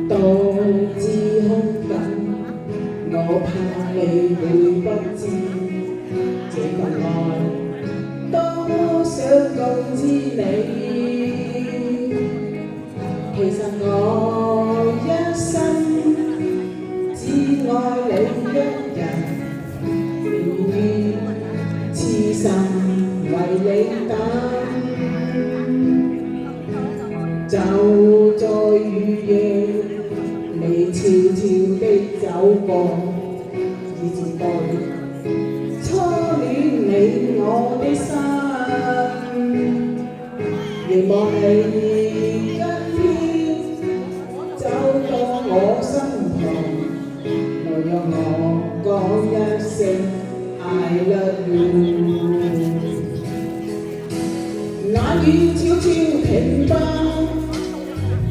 獨自空等，我怕你會不知這份愛多麼想告知你。其實我一生只愛你一人，願意痴心為你等。就在雨夜，你悄悄地走過，以至對初戀你我的心，凝望你今天走到我身旁，來讓我講一聲 I love you。眼雨悄悄停吧，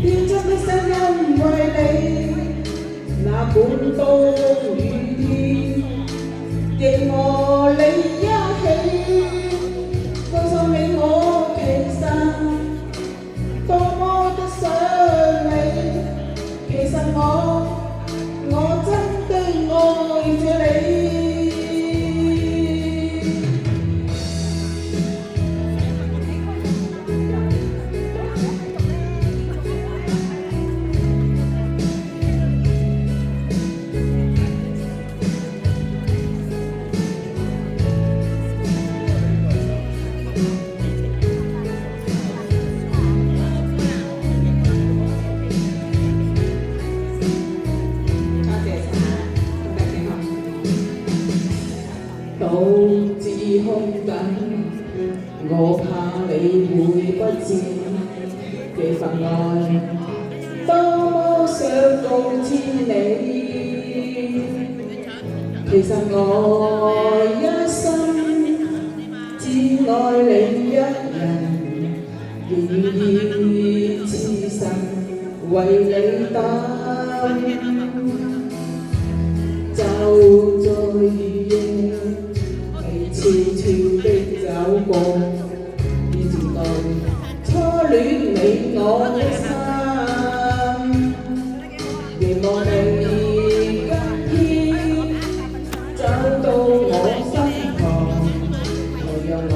天真的聲音為你，哪管暴風雨天，亦和你一起，告訴你我其實多麼的想你，其實我真的愛着你。獨自空等，我怕你會不知這份愛多麼想告知你。其實我一生只愛你一人，願意痴心為你等。就在雨夜，悄悄的走過，以至對初戀你我的心，凝望你今天走到我身旁，來讓我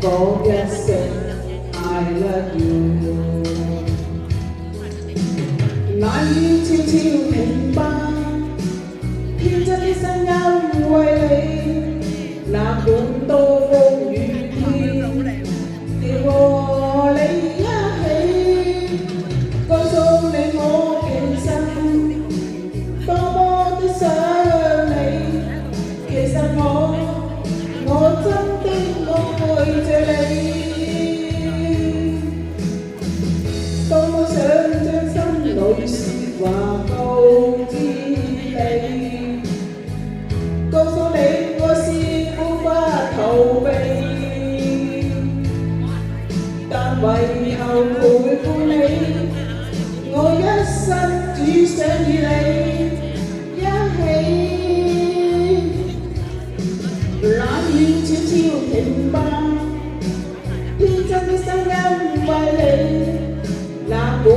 講一聲 I love you。眼雨悄悄停吧，天真的聲音為你，哪管多風雨天，亦和你一起，告訴你我其實多麼的想你，其實我真的愛着你，多麼想將心裏說話告知你，告訴你我是無法逃避，但為後陪伴你，我一生只想與你一起。冷雨悄悄停吧，天真的聲音為你，哪管